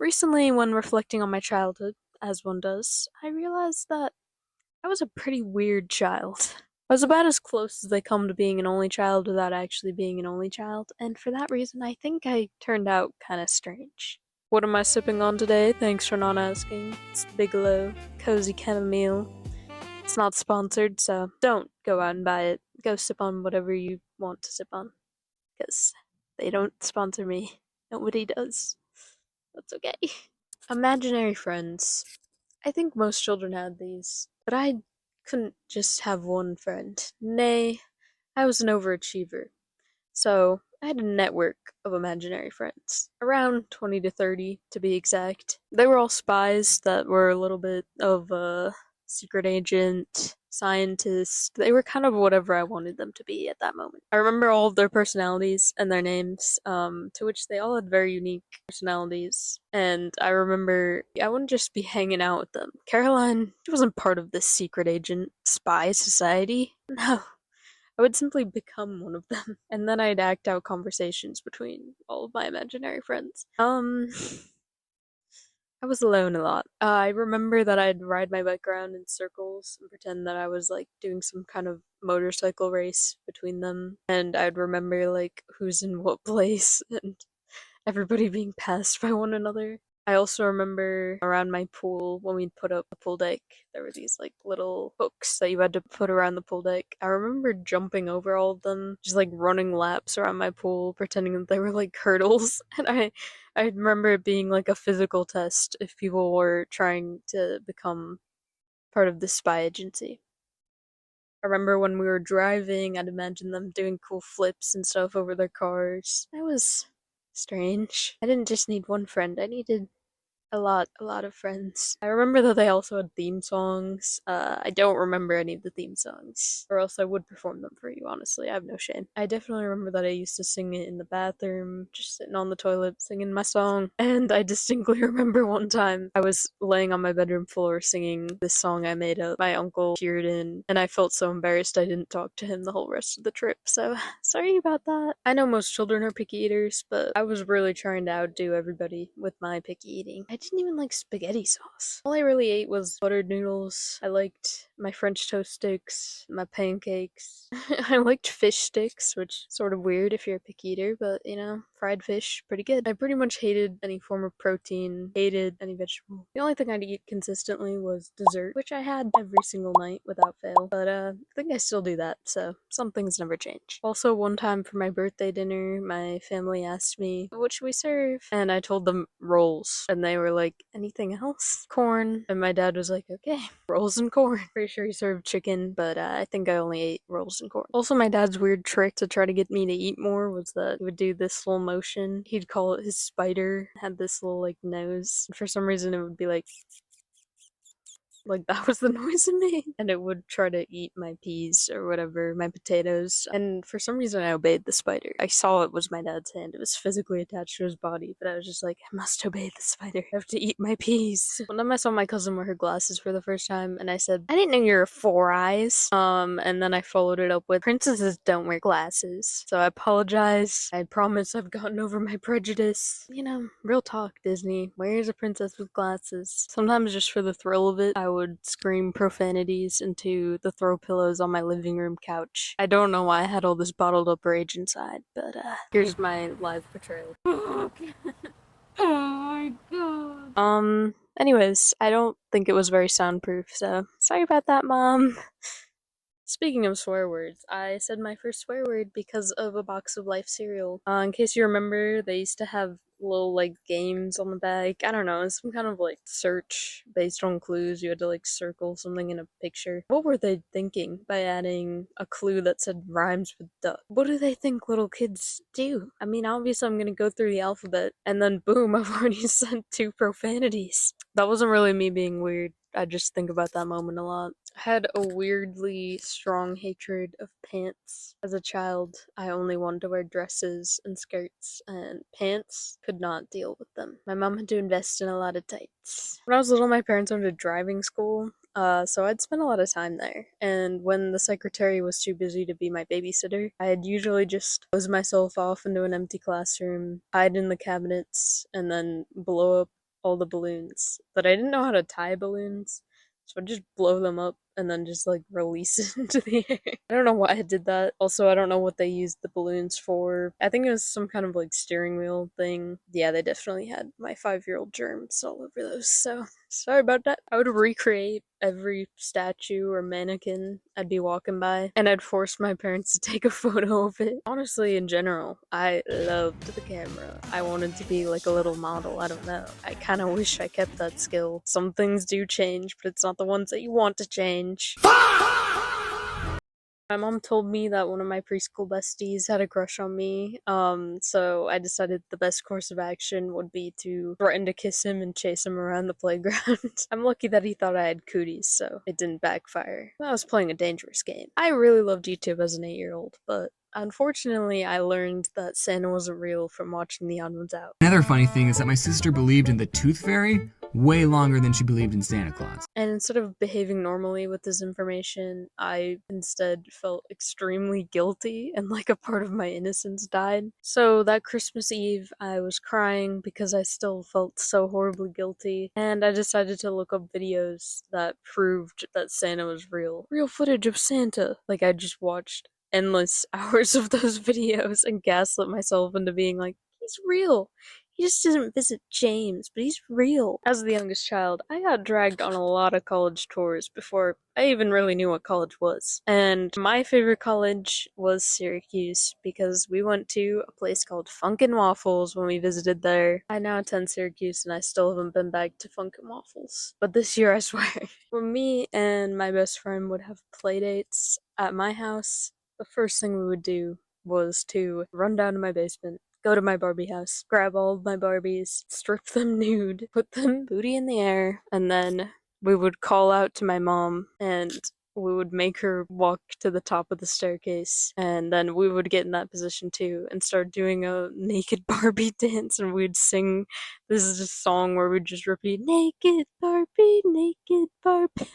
Recently, when reflecting on my childhood, as one does, I realized that I was a pretty weird child. I was about as close as they come to being an only child without actually being an only child, and for that reason, I think I turned out kinda strange. What am I sipping on today? Thanks for not asking. It's Bigelow Cozy Chamomile. It's not sponsored, so don't go out and buy it. Go sip on whatever you want to sip on, because they don't sponsor me. Nobody does. That's okay. Imaginary friends. I think most children had these, but I couldn't just have one friend. Nay, I was an overachiever. So, I had a network of imaginary friends. Around 20 to 30, to be exact. They were all spies that were a little bit of a secret agent, scientist. They were kind of whatever I wanted them to be at that moment. I remember all of their personalities and their names, to which they all had very unique personalities. And I remember I wouldn't just be hanging out with them. Caroline, she wasn't part of this secret agent spy society. No. I would simply become one of them, and then I'd act out conversations between all of my imaginary friends. I was alone a lot. I remember that I'd ride my bike around in circles and pretend that I was like doing some kind of motorcycle race between them, and I'd remember like who's in what place and everybody being passed by one another. I also remember around my pool when we'd put up the pool deck, there were these like little hooks that you had to put around the pool deck. I remember jumping over all of them, just like running laps around my pool, pretending that they were like hurdles. And I remember it being like a physical test if people were trying to become part of the spy agency. I remember when we were driving, I'd imagine them doing cool flips and stuff over their cars. That was strange. I didn't just need one friend, I needed a lot of friends. I remember that they also had theme songs. I don't remember any of the theme songs, or else I would perform them for you, honestly. I have no shame. I definitely remember that I used to sing it in the bathroom, just sitting on the toilet singing my song. And I distinctly remember one time I was laying on my bedroom floor singing this song I made up. My uncle cheered in, and I felt so embarrassed I didn't talk to him the whole rest of the trip, so sorry about that. I know most children are picky eaters, but I was really trying to outdo everybody with my picky eating. I didn't even like spaghetti sauce. All I really ate was buttered noodles. I liked my French toast sticks, my pancakes. I liked fish sticks, which is sort of weird if you're a picky eater, but you know, fried fish, pretty good. I pretty much hated any form of protein, hated any vegetable. The only thing I'd eat consistently was dessert, which I had every single night without fail. But I think I still do that, so some things never change. Also, one time for my birthday dinner, my family asked me, what should we serve? And I told them rolls, and they were like, anything else? Corn. And my dad was like, okay, rolls and corn. Pretty sure he served chicken, but I think I only ate rolls and corn. Also, my dad's weird trick to try to get me to eat more was that he would do this slow motion. He'd call it his spider, had this little like nose. For some reason, it would be like that was the noise it made. And it would try to eat my peas or whatever, my potatoes. And for some reason I obeyed the spider. I saw it was my dad's hand. It was physically attached to his body, but I was just like, I must obey the spider. I have to eat my peas. One time I saw my cousin wear her glasses for the first time and I said, I didn't know you were four eyes. And then I followed it up with, princesses don't wear glasses. So I apologize. I promise I've gotten over my prejudice. You know, real talk, Disney. Where is a princess with glasses? Sometimes just for the thrill of it, I would scream profanities into the throw pillows on my living room couch. I don't know why I had all this bottled up rage inside, but here's my live portrayal. Oh my god. Anyways, I don't think it was very soundproof, so sorry about that, Mom. Speaking of swear words, I said my first swear word because of a box of Life cereal. In case you remember, they used to have little like games on the back. I don't know, it's some kind of like search based on clues. You had to like circle something in a picture. What were they thinking by adding a clue that said rhymes with duck? What do they think little kids do? I mean, obviously I'm gonna go through the alphabet and then boom, I've already said two profanities. That wasn't really me being weird. I just think about that moment a lot. I had a weirdly strong hatred of pants. As a child, I only wanted to wear dresses and skirts, and pants could not deal with them. My mom had to invest in a lot of tights. When I was little, my parents owned a driving school, so I'd spend a lot of time there. And when the secretary was too busy to be my babysitter, I'd usually just close myself off into an empty classroom, hide in the cabinets, and then blow up all the balloons, but I didn't know how to tie balloons, so I'd just blow them up and then just like release it into the air. I don't know why I did that. Also, I don't know what they used the balloons for. I think it was some kind of like steering wheel thing. Yeah, they definitely had my 5-year-old germs all over those, so sorry about that. I would recreate every statue or mannequin I'd be walking by, and I'd force my parents to take a photo of it. Honestly, in general, I loved the camera. I wanted to be like a little model. I don't know. I kind of wish I kept that skill. Some things do change, but it's not the ones that you want to change. My mom told me that one of my preschool besties had a crush on me, so I decided the best course of action would be to threaten to kiss him and chase him around the playground. I'm lucky that he thought I had cooties, so it didn't backfire. I was playing a dangerous game. I really loved YouTube as an 8-year-old, but unfortunately, I learned that Santa wasn't real from watching The Odd Ones Out. Another funny thing is that my sister believed in the Tooth Fairy way longer than she believed in Santa Claus. And instead of behaving normally with this information, I instead felt extremely guilty and like a part of my innocence died. So that Christmas Eve, I was crying because I still felt so horribly guilty, and I decided to look up videos that proved that Santa was real. Real footage of Santa. Like, I just watched endless hours of those videos and gaslit myself into being like, he's real. He just doesn't visit James, but he's real. As the youngest child, I got dragged on a lot of college tours before I even really knew what college was. And my favorite college was Syracuse because we went to a place called Funkin' Waffles when we visited there. I now attend Syracuse and I still haven't been back to Funkin' Waffles. But this year, I swear. When me and my best friend would have play dates at my house, the first thing we would do was to run down to my basement, go to my Barbie house, grab all of my Barbies, strip them nude, put them booty in the air, and then we would call out to my mom and we would make her walk to the top of the staircase, and then we would get in that position too and start doing a naked Barbie dance, and we'd sing. This is a song where we'd just repeat, naked Barbie, naked Barbie.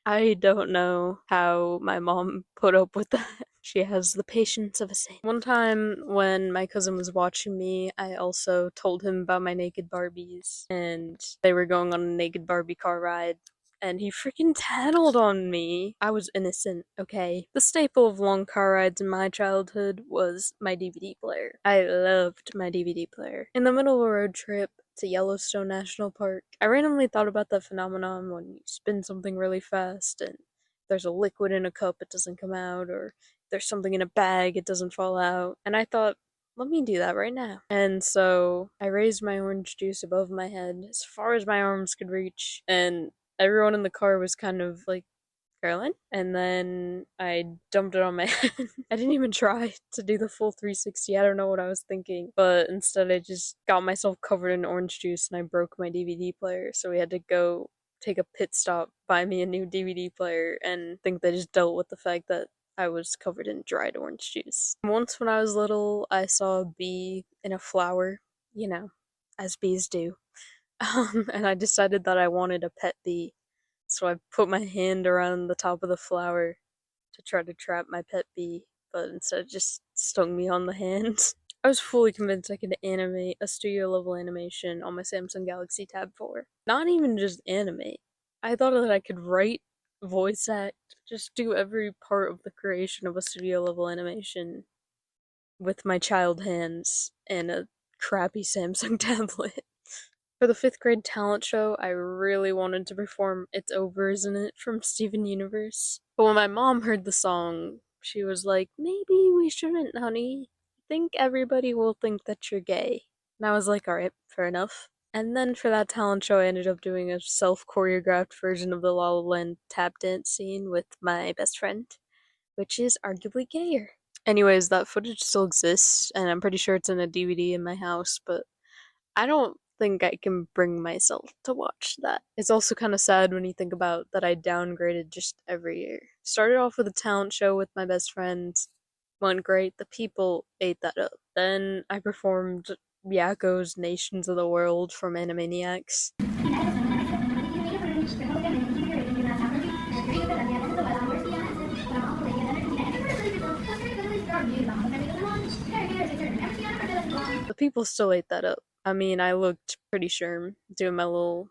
I don't know how my mom put up with that. She has the patience of a saint. One time when my cousin was watching me, I also told him about my naked Barbies, and they were going on a naked Barbie car ride, and he freaking tattled on me. I was innocent, okay? The staple of long car rides in my childhood was my DVD player. I loved my DVD player. In the middle of a road trip to Yellowstone National Park, I randomly thought about that phenomenon when you spin something really fast and there's a liquid in a cup, it doesn't come out, or there's something in a bag, it doesn't fall out. And I thought, let me do that right now. And so I raised my orange juice above my head as far as my arms could reach, and everyone in the car was kind of like, Caroline? And then I dumped it on my head. I didn't even try to do the full 360. I don't know what I was thinking, but instead I just got myself covered in orange juice and I broke my DVD player, so we had to go take a pit stop, buy me a new DVD player, and think they just dealt with the fact that I was covered in dried orange juice. Once when I was little, I saw a bee in a flower, you know, as bees do. And I decided that I wanted a pet bee. So I put my hand around the top of the flower to try to trap my pet bee, but instead it just stung me on the hand. I was fully convinced I could animate a studio level animation on my Samsung Galaxy Tab 4. Not even just animate. I thought that I could write, voice act, just do every part of the creation of a studio level animation with my child hands and a crappy Samsung tablet. For the 5th grade talent show, I really wanted to perform It's Over, Isn't It from Steven Universe. But when my mom heard the song, she was like, maybe we shouldn't, honey. I think everybody will think that you're gay. And I was like, alright, fair enough. And then for that talent show, I ended up doing a self-choreographed version of the La La Land tap dance scene with my best friend, which is arguably gayer. Anyways, that footage still exists, and I'm pretty sure it's in a DVD in my house, but I don't think I can bring myself to watch that. It's also kind of sad when you think about that I downgraded just every year. Started off with a talent show with my best friends, went great, the people ate that up. Then I performed Yako's Nations of the World from Animaniacs. The people still ate that up. I mean, I looked pretty sure doing my little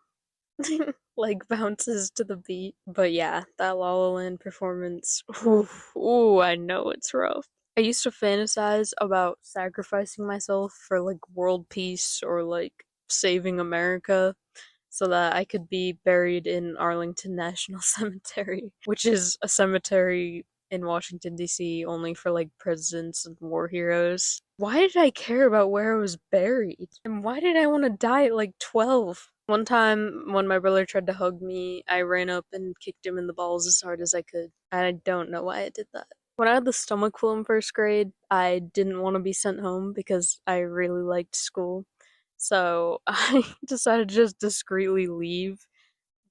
like bounces to the beat. But yeah, that La La Land performance. Ooh, ooh, I know it's rough. I used to fantasize about sacrificing myself for like world peace or like saving America so that I could be buried in Arlington National Cemetery, which is a cemetery in Washington, D.C., only for like presidents and war heroes. Why did I care about where I was buried? And why did I want to die at like 12? One time, when my brother tried to hug me, I ran up and kicked him in the balls as hard as I could. I don't know why I did that. When I had the stomach flu in first grade, I didn't want to be sent home because I really liked school. So I decided to just discreetly leave,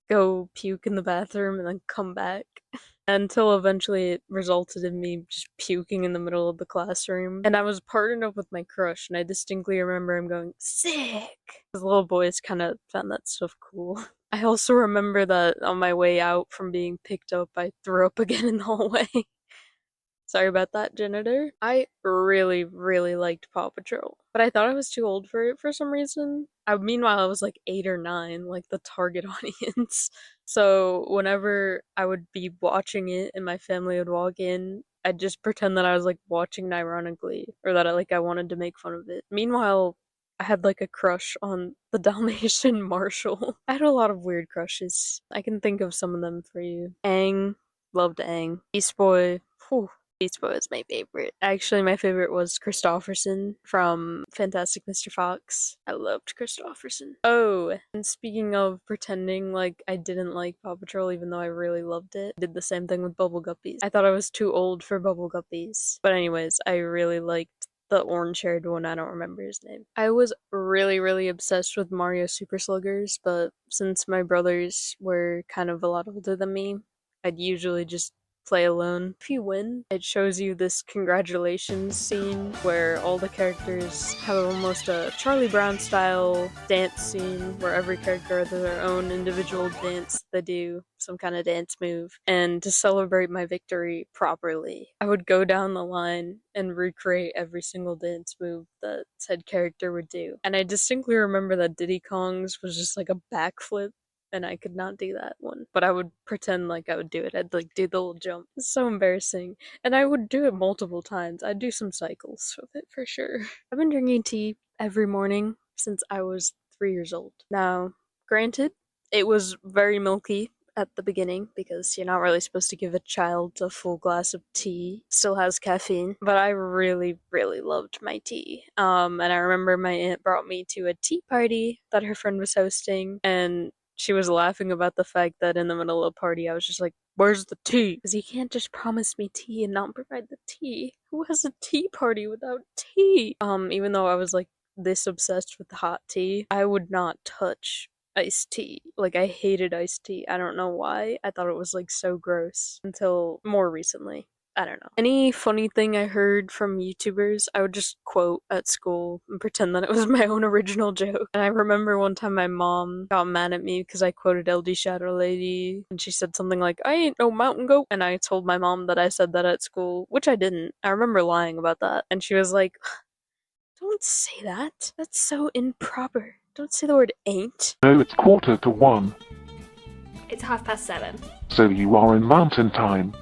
go puke in the bathroom, and then come back. Until eventually it resulted in me just puking in the middle of the classroom. And I was partnered up with my crush, and I distinctly remember him going, sick! Because little boys kind of found that stuff cool. I also remember that on my way out from being picked up, I threw up again in the hallway. Sorry about that, janitor. I really, really liked Paw Patrol, but I thought I was too old for it for some reason. Meanwhile, I was like 8 or 9, like the target audience. So whenever I would be watching it and my family would walk in, I'd just pretend that I was like watching it ironically, or that I wanted to make fun of it. Meanwhile, I had like a crush on the Dalmatian Marshal. I had a lot of weird crushes. I can think of some of them for you. Aang, loved Aang. Beast Boy, whew, Beast Boy was my favorite. Actually, my favorite was Christopherson from Fantastic Mr. Fox. I loved Christopherson. Oh, and speaking of pretending like I didn't like Paw Patrol even though I really loved it, I did the same thing with Bubble Guppies. I thought I was too old for Bubble Guppies. But anyways, I really liked the orange-haired one. I don't remember his name. I was really, really obsessed with Mario Super Sluggers, but since my brothers were kind of a lot older than me, I'd usually just play alone. If you win, it shows you this congratulations scene where all the characters have almost a Charlie Brown style dance scene where every character has their own individual dance. They do some kind of dance move. And to celebrate my victory properly, I would go down the line and recreate every single dance move that said character would do. And I distinctly remember that Diddy Kong's was just like a backflip and I could not do that one. But I would pretend like I would do it. I'd like do the little jump. It's so embarrassing. And I would do it multiple times. I'd do some cycles with it for sure. I've been drinking tea every morning since I was 3 years old. Now, granted, it was very milky at the beginning because you're not really supposed to give a child a full glass of tea. Still has caffeine, but I really, really loved my tea. And I remember my aunt brought me to a tea party that her friend was hosting, and she was laughing about the fact that in the middle of the party I was just like, where's the tea? Because you can't just promise me tea and not provide the tea. Who has a tea party without tea? Even though I was like this obsessed with hot tea, I would not touch iced tea. Like, I hated iced tea. I don't know why. I thought it was like so gross until more recently. I don't know. Any funny thing I heard from YouTubers, I would just quote at school and pretend that it was my own original joke. And I remember one time my mom got mad at me because I quoted LD Shadow Lady, and she said something like, I ain't no mountain goat. And I told my mom that I said that at school, which I didn't. I remember lying about that. And she was like, don't say that. That's so improper. Don't say the word ain't. No, it's 1:15. It's 7:30. So you are in mountain time.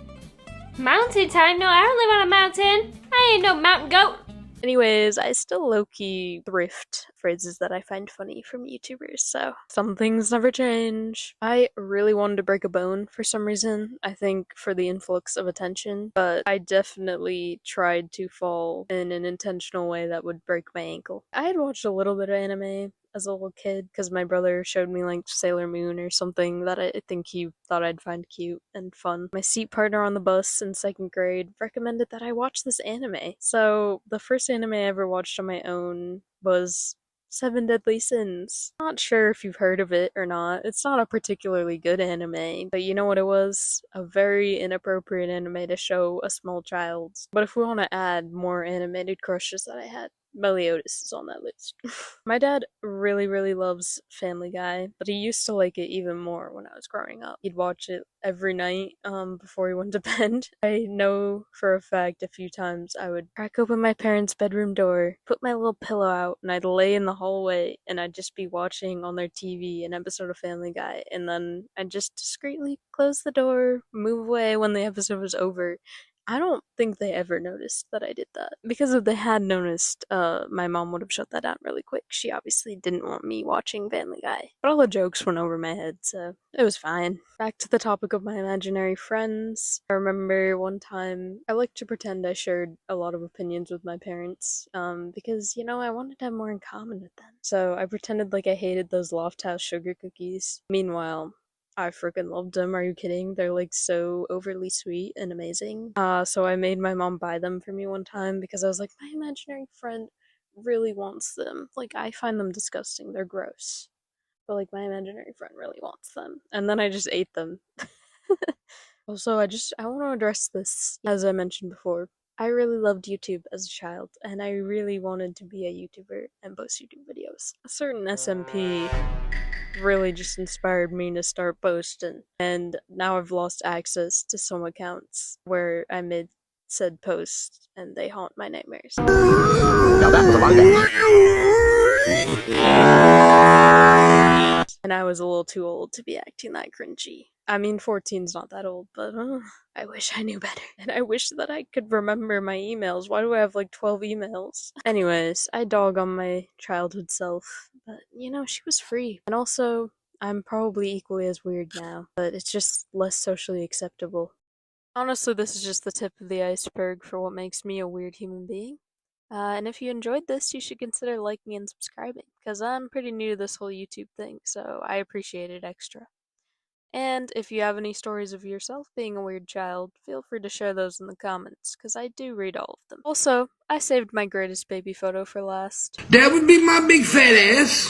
Mountain time? No, I don't live on a mountain. I ain't no mountain goat. Anyways, I still low-key thrift phrases that I find funny from YouTubers, so some things never change. I really wanted to break a bone for some reason, I think for the influx of attention, but I definitely tried to fall in an intentional way that would break my ankle. I had watched a little bit of anime as a little kid because my brother showed me like Sailor Moon or something that I think he thought I'd find cute and fun. My seat partner on the bus in second grade recommended that I watch this anime. So the first anime I ever watched on my own was Seven Deadly Sins. Not sure if you've heard of it or not. It's not a particularly good anime, but you know what it was? A very inappropriate anime to show a small child. But if we want to add more animated crushes that I had, Meliodas is on that list. My dad really, really loves Family Guy, but he used to like it even more when I was growing up. He'd watch it every night before he went to bed. I know for a fact a few times I would crack open my parents' bedroom door, put my little pillow out, and I'd lay in the hallway and I'd just be watching on their TV an episode of Family Guy, and then I'd just discreetly close the door, move away when the episode was over. I don't think they ever noticed that I did that. Because if they had noticed, my mom would have shut that down really quick. She obviously didn't want me watching Family Guy. But all the jokes went over my head, so it was fine. Back to the topic of my imaginary friends. I remember one time I liked to pretend I shared a lot of opinions with my parents, because, I wanted to have more in common with them. So I pretended like I hated those Loft House sugar cookies. Meanwhile, I freaking loved them. Are you kidding? They're like so overly sweet and amazing. So I made my mom buy them for me one time because I was like, my imaginary friend really wants them. Like, I find them disgusting. They're gross. But like, my imaginary friend really wants them. And then I just ate them. Also, I want to address this. As I mentioned before, I really loved YouTube as a child, and I really wanted to be a YouTuber and post YouTube videos. A certain SMP really just inspired me to start posting, and now I've lost access to some accounts where I made said posts, and they haunt my nightmares. Now that was a lot of And I was a little too old to be acting that cringy. I mean, 14's not that old, but I wish I knew better. And I wish that I could remember my emails. Why do I have like 12 emails? Anyways, I dog on my childhood self, but she was free. And also, I'm probably equally as weird now, but it's just less socially acceptable. Honestly, this is just the tip of the iceberg for what makes me a weird human being. And if you enjoyed this, you should consider liking and subscribing, because I'm pretty new to this whole YouTube thing, so I appreciate it extra. And if you have any stories of yourself being a weird child, feel free to share those in the comments, because I do read all of them. Also, I saved my greatest baby photo for last. That would be my big fat ass.